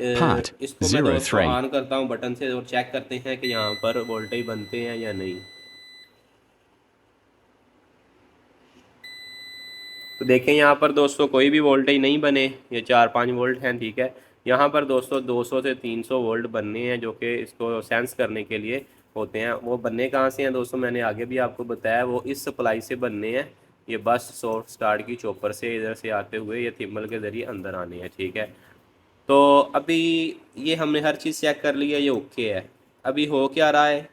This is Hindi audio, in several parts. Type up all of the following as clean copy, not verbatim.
Pot इसको मैं दोस्तों 03. ऑन करता हूँ बटन से और चेक करते हैं कि यहाँ पर वोल्टेज बनते हैं या नहीं। तो देखें यहाँ पर दोस्तों कोई भी वोल्टेज नहीं बने, ये 4-5 वोल्ट हैं, ठीक है। यहाँ पर दोस्तों 200 से 300 वोल्ट बनने हैं जो कि इसको सेंस करने के लिए होते हैं। वो बनने कहाँ से हैं दोस्तों, मैंने आगे भी आपको बताया, वो इस सप्लाई से बनने हैं। ये बस सोर्स स्टार्ट की चॉपर से इधर से आते हुए ये थिम्बल के ज़रिए अंदर आने हैं, ठीक है। तो अभी ये हमने हर चीज़ चेक कर ली है, ये ओके है। अभी हो क्या रहा है,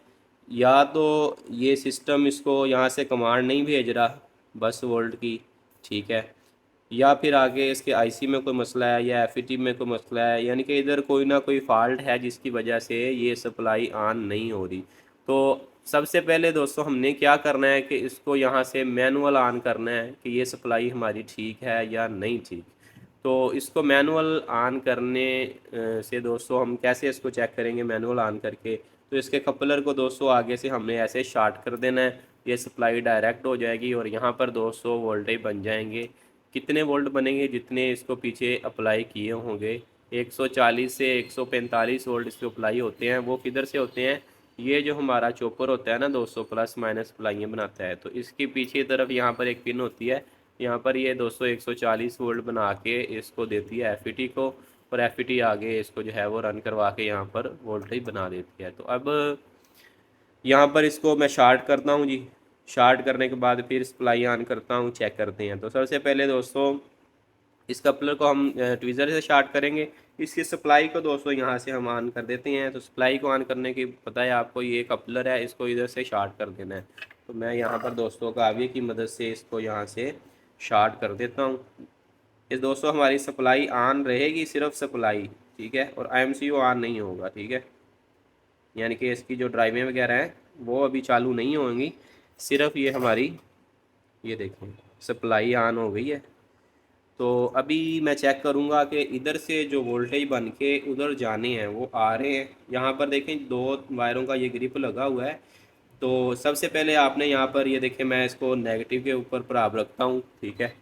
या तो ये सिस्टम इसको यहाँ से कमांड नहीं भेज रहा बस वोल्ट की, ठीक है, या फिर आगे इसके आईसी में कोई मसला है या एफईटी में कोई मसला है, यानी कि इधर कोई ना कोई फॉल्ट है जिसकी वजह से ये सप्लाई ऑन नहीं हो रही। तो सबसे पहले दोस्तों हमने क्या करना है कि इसको यहाँ से मैनुअल ऑन करना है कि ये सप्लाई हमारी ठीक है या नहीं ठीक। तो इसको मैनुअल ऑन करने से दोस्तों हम कैसे इसको चेक करेंगे मैनुअल ऑन करके, तो इसके कपलर को दोस्तों आगे से हमने ऐसे शार्ट कर देना है, ये सप्लाई डायरेक्ट हो जाएगी और यहाँ पर 200 वोल्टेज बन जाएंगे। कितने वोल्ट बनेंगे, जितने इसको पीछे अप्लाई किए होंगे। 140 से 145 वोल्ट इसके अप्लाई होते हैं। वो किधर से होते हैं, ये जो हमारा चॉपर होता है ना 200 प्लस माइनस अप्लाइयाँ बनाता है, तो इसकी पीछे तरफ यहाँ पर एक पिन होती है, यहाँ पर ये दोस्तों 140 वोल्ट बना के इसको देती है एफईटी को, और एफईटी आगे इसको जो है वो रन करवा के यहाँ पर वोल्टेज बना देती है। तो अब यहाँ पर इसको मैं शार्ट करता हूँ जी। शार्ट करने के बाद फिर सप्लाई ऑन करता हूँ, चेक करते हैं। तो सबसे पहले दोस्तों इस कपलर को हम ट्विज़र से शार्ट करेंगे। इसकी सप्लाई को दोस्तों यहाँ से हम ऑन कर देते हैं। तो सप्लाई को ऑन करने की पता है आपको, ये कपलर है, इसको इधर से शार्ट कर देना है। तो मैं यहाँ पर दोस्तों काविये की मदद से इसको यहाँ से शार्ट कर देता हूँ। इस दोस्तों हमारी सप्लाई ऑन रहेगी, सिर्फ सप्लाई, ठीक है, और आईएमसीयू ऑन नहीं होगा, ठीक है। यानी कि इसकी जो ड्राइवें वगैरह हैं वो अभी चालू नहीं होंगी, सिर्फ ये हमारी, ये देखें सप्लाई ऑन हो गई है। तो अभी मैं चेक करूँगा कि इधर से जो वोल्टेज बन के उधर जाने हैं वो आ रहे हैं। यहाँ पर देखें 2 वायरों का ये ग्रिप लगा हुआ है। तो सबसे पहले आपने यहाँ पर ये देखें, मैं इसको नेगेटिव के ऊपर प्रभाव रखता हूँ, ठीक है।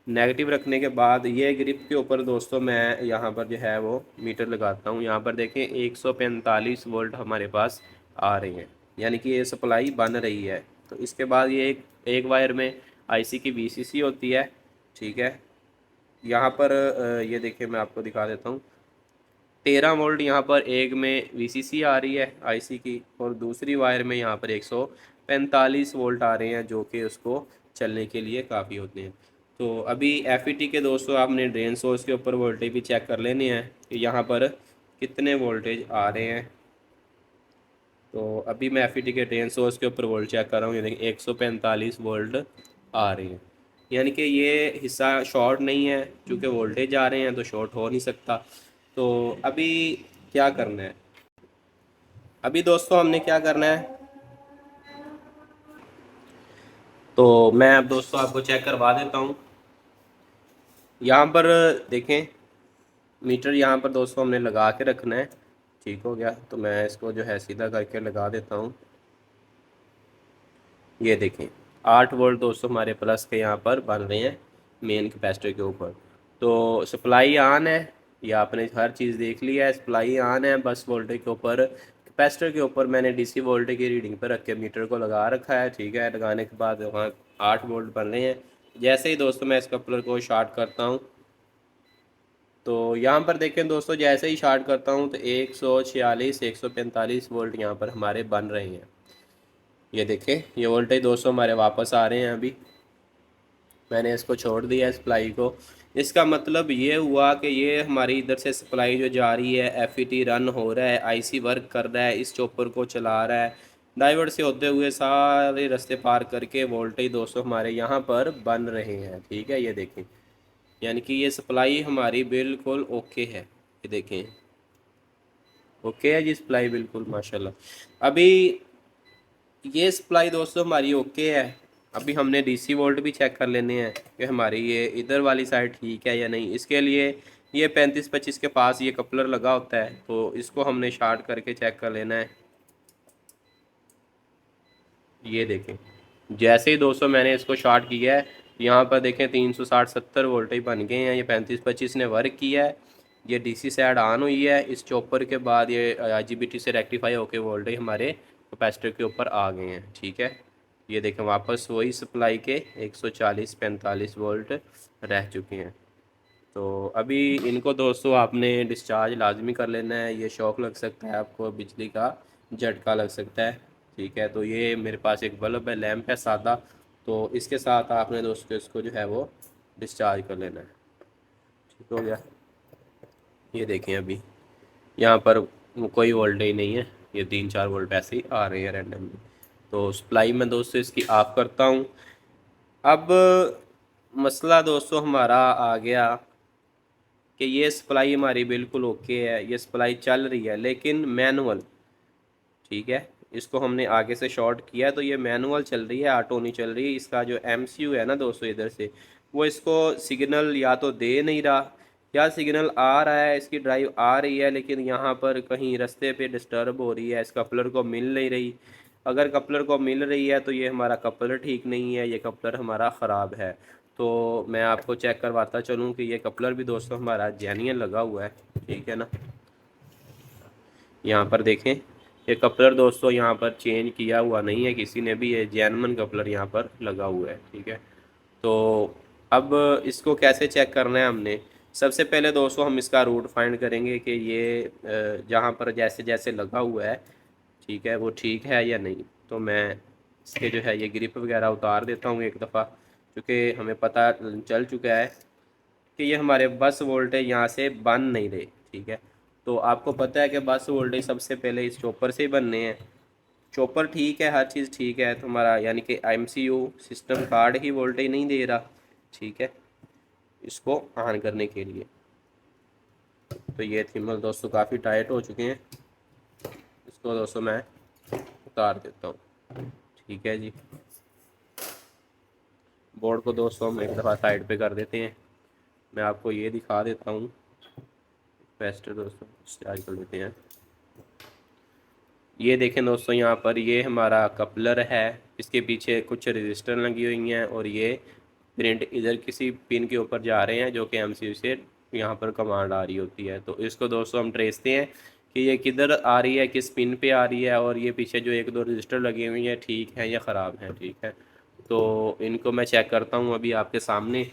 नेगेटिव रखने के बाद ये ग्रिप के ऊपर दोस्तों मैं यहाँ पर जो है वो मीटर लगाता हूँ। यहाँ पर देखें 145 वोल्ट हमारे पास आ रहे हैं, यानी कि ये सप्लाई बन रही है। तो इसके बाद ये एक वायर में आईसी की वीसीसी होती है, ठीक है। यहाँ पर ये देखिए मैं आपको दिखा देता हूँ, 13 वोल्ट यहाँ पर एक में वीसीसी आ रही है आईसी की, और दूसरी वायर में यहाँ पर 145 वोल्ट आ रहे हैं जो कि उसको चलने के लिए काफ़ी होते हैं। तो अभी एफईटी के दोस्तों आपने ड्रेन सोर्स के ऊपर वोल्टेज भी चेक कर लेने हैं कि यहाँ पर कितने वोल्टेज आ रहे हैं। तो अभी मैं एफईटी के ड्रेन सोर्स के ऊपर वोल्ट चेक कर रहा हूँ, ये देखिए 145 वोल्ट आ रहे हैं, यानी कि ये हिस्सा शॉर्ट नहीं है, क्योंकि वोल्टेज आ रहे हैं तो शॉर्ट हो नहीं सकता। तो अभी क्या करना है, अभी दोस्तों हमने क्या करना है, तो मैं अब दोस्तों आपको चेक करवा देता हूँ। यहाँ पर देखें मीटर यहाँ पर दोस्तों हमने लगा के रखना है, ठीक हो गया। तो मैं इसको जो है सीधा करके लगा देता हूँ। ये देखें 8 वोल्ट दोस्तों हमारे प्लस के यहाँ पर बन रहे हैं मेन कैपेसिटर के ऊपर। तो सप्लाई ऑन है, ये आपने हर चीज़ देख लिया है, सप्लाई ऑन है। बस वोल्टेज के ऊपर कैपेसिटर के ऊपर मैंने डीसी वोल्टेज की रीडिंग पर रख के मीटर को लगा रखा है, ठीक है। लगाने के बाद वहाँ 8 वोल्ट बन रहे हैं। जैसे ही दोस्तों मैं इस कपलर को शार्ट करता हूँ, तो यहाँ पर देखें दोस्तों जैसे ही शार्ट करता हूँ तो 146 145 वोल्ट यहाँ पर हमारे बन रहे हैं। ये देखें ये वोल्टेज दोस्तों हमारे वापस आ रहे हैं। अभी मैंने इसको छोड़ दिया सप्लाई को। इसका मतलब ये हुआ कि ये हमारी इधर से सप्लाई जो जा रही है, एफईटी रन हो रहा है, आईसी वर्क कर रहा है, इस चॉपर को चला रहा है, डाइवर्ट से होते हुए सारे रास्ते पार करके वोल्टेज दोस्तों हमारे यहाँ पर बन रहे हैं, ठीक है। ये देखें यानी कि ये सप्लाई हमारी बिल्कुल ओके है, ये देखें ओके है जी सप्लाई बिल्कुल माशाल्लाह। अभी ये सप्लाई दोस्तों हमारी ओके है। अभी हमने डीसी वोल्ट भी चेक कर लेने हैं कि हमारी ये इधर वाली साइड ठीक है या नहीं। इसके लिए ये 35-25 के पास ये कपलर लगा होता है, तो इसको हमने शार्ट करके चेक कर लेना है। ये देखें जैसे ही दोस्तों मैंने इसको शार्ट किया है, यहाँ पर देखें 360-70 वोल्टेज बन गए हैं। ये 35-25 ने वर्क किया है। ये डीसी साइड ऑन हुई है। इस चॉपर के बाद ये आईजीबीटी से रेक्टिफाई होके वोल्टेज हमारे कैपेसिटर के ऊपर आ गए हैं, ठीक है। ये देखें वापस वही सप्लाई के 140-45 वोल्ट रह चुके हैं। तो अभी इनको दोस्तों आपने डिस्चार्ज लाजमी कर लेना है। ये शॉक लग सकता है, आपको बिजली का झटका लग सकता है, ठीक है। तो ये मेरे पास एक बल्ब है, लैंप है सादा, तो इसके साथ आपने दोस्तों इसको जो है वो डिस्चार्ज कर लेना है। ठीक हो गया। ये देखें अभी यहाँ पर कोई वोल्टेज नहीं है, ये 3-4 वोल्ट ऐसे ही आ रहे हैं रैंडमली। तो सप्लाई मैं दोस्तों इसकी ऑफ करता हूँ। अब मसला दोस्तों हमारा आ गया कि ये सप्लाई हमारी बिल्कुल ओके है, ये सप्लाई चल रही है, लेकिन मैनुअल, ठीक है। इसको हमने आगे से शॉर्ट किया तो ये मैनुअल चल रही है, ऑटो नहीं चल रही। इसका जो एमसीयू है ना दोस्तों इधर से, वो इसको सिग्नल या तो दे नहीं रहा, या सिग्नल आ रहा है, इसकी ड्राइव आ रही है, लेकिन यहाँ पर कहीं रास्ते पे डिस्टर्ब हो रही है, इस कपलर को मिल नहीं रही। अगर कपलर को मिल रही है तो ये हमारा कपलर ठीक नहीं है, ये कपलर हमारा ख़राब है। तो मैं आपको चेक करवाता चलूँ कि ये कपलर भी दोस्तों हमारा जेन्युइन लगा हुआ है, ठीक है ना। यहाँ पर देखें, ये कपलर दोस्तों यहाँ पर चेंज किया हुआ नहीं है किसी ने भी, ये जेन्युइन कपलर यहाँ पर लगा हुआ है, ठीक है। तो अब इसको कैसे चेक करना है हमने, सबसे पहले दोस्तों हम इसका रूट फाइंड करेंगे कि ये जहाँ पर जैसे जैसे लगा हुआ है, ठीक है, वो ठीक है या नहीं। तो मैं इसके जो है ये ग्रिप वगैरह उतार देता हूँ एक दफ़ा, क्योंकि हमें पता चल चुका है कि ये हमारे बस वोल्टेज यहाँ से बन नहीं रहे, ठीक है। तो आपको पता है कि बस वोल्टेज सबसे पहले इस चॉपर से ही बनने हैं। चॉपर ठीक है, हर चीज़ ठीक है, तो हमारा यानी कि एमसीयू सिस्टम कार्ड ही वोल्टेज नहीं दे रहा, ठीक है, इसको ऑन करने के लिए। तो ये थिम्बल दोस्तों काफ़ी टाइट हो चुके हैं, इसको दोस्तों मैं उतार देता हूँ, ठीक है जी। बोर्ड को दोस्तों हम एक दफ़ा साइड पे कर देते हैं। मैं आपको ये दिखा देता हूँ कैपेसिटर दोस्तों, चार्ज कर लेते हैं। ये देखें दोस्तों, यहाँ पर ये हमारा कपलर है, इसके पीछे कुछ रजिस्टर लगी हुई हैं, और ये प्रिंट इधर किसी पिन के ऊपर जा रहे हैं जो कि एमसीयू से यहाँ पर कमांड आ रही होती है। तो इसको दोस्तों हम ट्रेसते हैं कि ये किधर आ रही है, किस पिन पे आ रही है, और ये पीछे जो 1-2 रजिस्टर लगी हुई हैं ठीक है या ख़राब हैं, ठीक है। तो इनको मैं चेक करता हूँ अभी आपके सामने।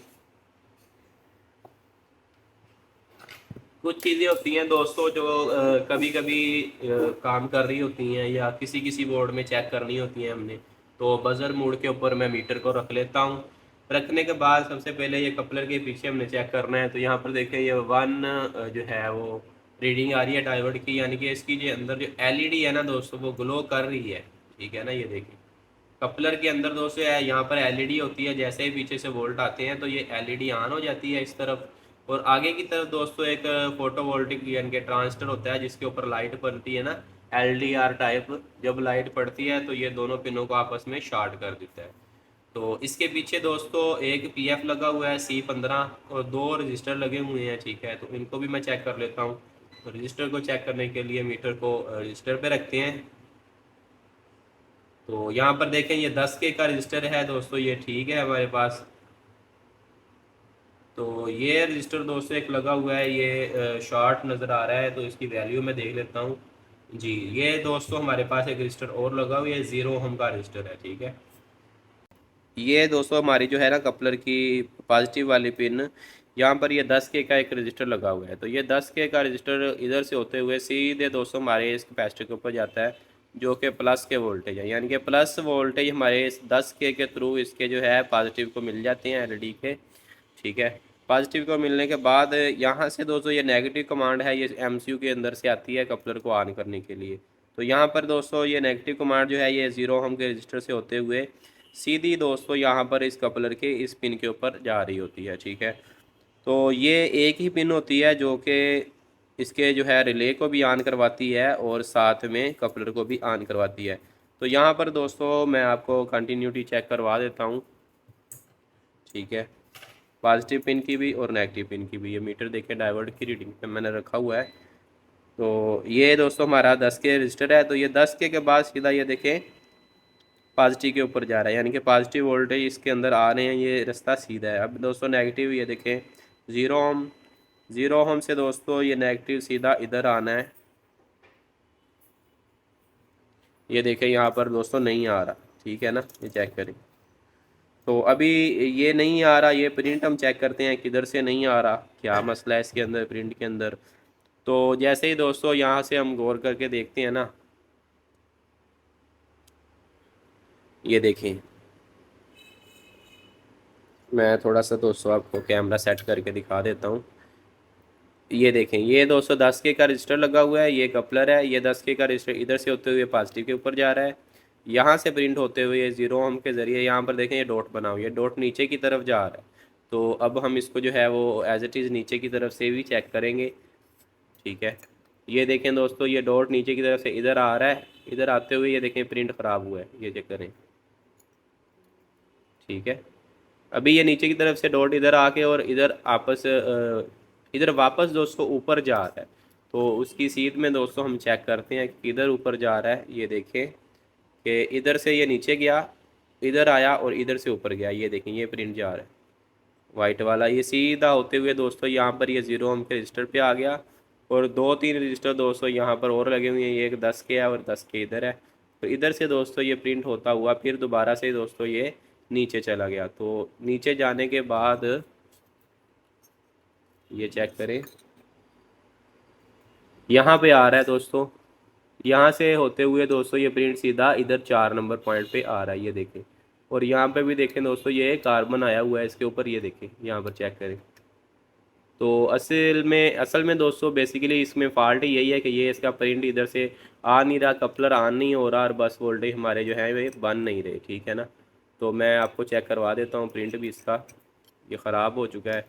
कुछ चीज़ें होती हैं दोस्तों जो कभी कभी काम कर रही होती हैं, या किसी किसी बोर्ड में चेक करनी होती हैं हमने। तो बजर मोड के ऊपर मैं मीटर को रख लेता हूँ। रखने के बाद सबसे पहले ये कपलर के पीछे हमने चेक करना है। तो यहाँ पर देखें ये 1 जो है वो रीडिंग आ रही है डायोड की, यानी कि इसकी जो अंदर जो एलईडी है ना दोस्तों वो ग्लो कर रही है, ठीक है ना। ये देखिए कपलर के अंदर दोस्तों है, यहाँ पर एलईडी होती है, जैसे ही पीछे से वोल्ट आते हैं तो ये एलईडी ऑन हो जाती है इस तरफ। और आगे की तरफ दोस्तों एक फोटोवोल्टिक यानी कि ट्रांजिस्टर होता है जिसके ऊपर लाइट पड़ती है ना, एलडीआर टाइप। जब लाइट पड़ती है तो ये दोनों पिनों को आपस में शॉर्ट कर देता है। तो इसके पीछे दोस्तों एक पीएफ लगा हुआ है C15, और 2 रजिस्टर लगे हुए हैं, ठीक है। तो इनको भी मैं चेक कर लेता हूँ। तो रजिस्टर को चेक करने के लिए मीटर को रजिस्टर पे रखते हैं। तो यहाँ पर देखें ये 10K का रजिस्टर है दोस्तों, ये ठीक है हमारे पास। तो ये रजिस्टर दोस्तों एक लगा हुआ है, ये शॉर्ट नज़र आ रहा है, तो इसकी वैल्यू मैं देख लेता हूँ जी। ये दोस्तों हमारे पास एक रजिस्टर और लगा हुआ है, 0 ओम का रजिस्टर है, ठीक है। ये दोस्तों हमारी जो है ना कपलर की पॉजिटिव वाली पिन, यहाँ पर ये 10K का एक रजिस्टर लगा हुआ है। तो ये 10K का रजिस्टर इधर से होते हुए सीधे दोस्तों हमारे इस कैपेसिटर के ऊपर जाता है, जो कि प्लस के वोल्टेज है, यानी कि प्लस वोल्टेज हमारे इस 10K के थ्रू इसके जो है पॉजिटिव को मिल जाते हैं एलईडी के, ठीक है। पॉजिटिव को मिलने के बाद यहाँ से दोस्तों ये नेगेटिव कमांड है, ये एमसीयू के अंदर से आती है कपलर को ऑन करने के लिए। तो यहाँ पर दोस्तों ये नेगेटिव कमांड जो है ये 0 ओम के रजिस्टर से होते हुए सीधी दोस्तों यहाँ पर इस कपलर के इस पिन के ऊपर जा रही होती है, ठीक है। तो ये एक ही पिन होती है जो कि इसके जो है रिले को भी ऑन करवाती है और साथ में कपलर को भी ऑन करवाती है। तो यहाँ पर दोस्तों मैं आपको कंटिन्यूटी चेक करवा देता हूँ, ठीक है, पॉजिटिव पिन की भी और नेगेटिव पिन की भी। ये मीटर देखें डायोड की रीडिंग पे मैंने रखा हुआ है। तो ये दोस्तों हमारा 10K रजिस्टर है। तो ये 10K के बाद सीधा ये देखें पॉजिटिव के ऊपर जा रहा है, यानी कि पॉजिटिव वोल्टेज इसके अंदर आ रहे हैं, ये रास्ता सीधा है। अब दोस्तों नेगेटिव ये देखें 0 ओम, ज़ीरो ओहम से दोस्तों ये नेगेटिव सीधा इधर आना है। ये देखें यहाँ पर दोस्तों नहीं आ रहा, ठीक है ना, ये चेक करें। तो अभी ये नहीं आ रहा, ये प्रिंट हम चेक करते हैं किधर से नहीं आ रहा, क्या मसला है इसके अंदर, प्रिंट के अंदर। तो जैसे ही दोस्तों यहाँ से हम गौर करके देखते हैं ना, ये देखें, मैं थोड़ा सा दोस्तों आपको कैमरा सेट करके दिखा देता हूँ। ये देखें, ये 210 के का रजिस्टर लगा हुआ है, ये कपलर है, ये 10 के का रजिस्टर इधर से होते हुए पॉजिटिव के ऊपर जा रहा है, यहाँ से प्रिंट होते हुए ये ज़ीरो ओम के ज़रिए यहाँ पर देखें ये डॉट बना हुआ है, ये डॉट नीचे की तरफ जा रहा है। तो अब हम इसको जो है वो एज इट इज़ नीचे की तरफ से भी चेक करेंगे, ठीक है। ये देखें दोस्तों, ये डॉट नीचे की तरफ से इधर आ रहा है, इधर आते हुए ये देखें प्रिंट ख़राब हुआ है, ये चेक करें, ठीक है। अभी ये नीचे की तरफ से डॉट इधर आके और इधर इधर वापस दोस्तों ऊपर जा रहा है। तो उसकी सीध में दोस्तों हम चेक करते हैं कि किधर ऊपर जा रहा है। ये देखें कि इधर से ये नीचे गया, इधर आया और इधर से ऊपर गया, ये देखें ये प्रिंट जा रहा है वाइट वाला, ये सीधा होते हुए दोस्तों यहाँ पर ये ज़ीरो ओम के रजिस्टर पे आ गया। और दो तीन रजिस्टर दोस्तों यहाँ पर और लगे हुए हैं, ये एक 10 के है और 10 के इधर है। तो इधर से दोस्तों ये प्रिंट होता हुआ फिर दोबारा से दोस्तों ये नीचे चला गया। तो नीचे जाने के बाद ये चेक करें, यहाँ पे आ रहा है दोस्तों, यहाँ से होते हुए दोस्तों ये प्रिंट सीधा इधर 4 नंबर पॉइंट पे आ रहा है, ये देखें। और यहाँ पे भी देखें दोस्तों, ये कार्बन आया हुआ है इसके ऊपर, ये देखें यहाँ पर चेक करें। तो असल में दोस्तों बेसिकली इसमें फॉल्ट यही है कि ये इसका प्रिंट इधर से आ नहीं रहा, कपलर ऑन नहीं हो रहा और बस वोल्टेज हमारे जो है वे बन नहीं रहे, ठीक है ना। तो मैं आपको चेक करवा देता हूँ, प्रिंट भी इसका ये ख़राब हो चुका है,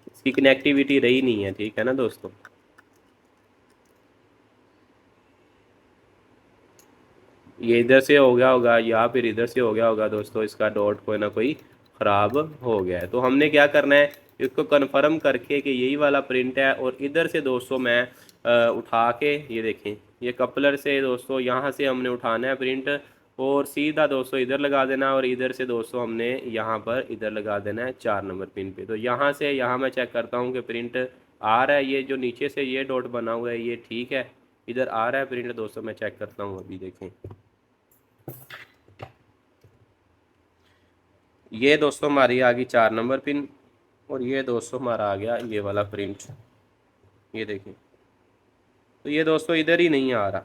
इसकी कनेक्टिविटी रही नहीं है, ठीक है ना दोस्तों। ये इधर से हो गया होगा या फिर इधर से हो गया होगा दोस्तों, इसका डॉट कोई ना कोई ख़राब हो गया है। तो हमने क्या करना है, इसको कन्फर्म करके कि यही वाला प्रिंट है, और इधर से दोस्तों मैं उठा के ये देखें, ये कपलर से दोस्तों यहाँ से हमने उठाना है प्रिंट और सीधा दोस्तों इधर लगा देना है, और इधर से दोस्तों हमने यहाँ पर इधर लगा देना है 4 नंबर पिन पे। तो यहाँ से यहाँ मैं चेक करता हूँ कि प्रिंट आ रहा है, ये जो नीचे से ये डॉट बना हुआ है ये ठीक है, इधर आ रहा है प्रिंट दोस्तों, मैं चेक करता हूँ अभी देखें। ये दोस्तों हमारी आ गई 4 नंबर पिन, और ये दोस्तों हमारा आ गया ये वाला प्रिंट, ये देखें। तो ये दोस्तों इधर ही नहीं आ रहा,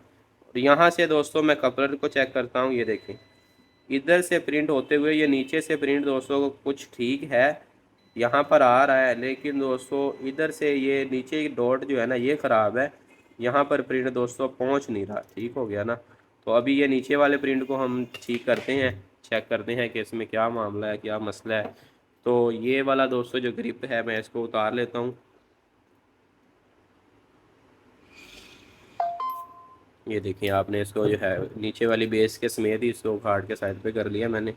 और यहाँ से दोस्तों मैं कपलर को चेक करता हूँ, ये देखें इधर से प्रिंट होते हुए ये नीचे से प्रिंट दोस्तों कुछ ठीक है, यहाँ पर आ रहा है, लेकिन दोस्तों इधर से ये नीचे की डॉट जो है ना ये ख़राब है, यहाँ पर प्रिंट दोस्तों पहुँच नहीं रहा, ठीक हो गया ना। तो अभी ये नीचे वाले प्रिंट को हम ठीक करते हैं, चेक करते हैं कि इसमें क्या मामला है, क्या मसला है। तो ये वाला दोस्तों जो ग्रिप है मैं इसको उतार लेता हूँ, ये देखिए आपने इसको जो है नीचे वाली बेस के समेत ही इसको उखाड़ के साइड पे कर लिया मैंने।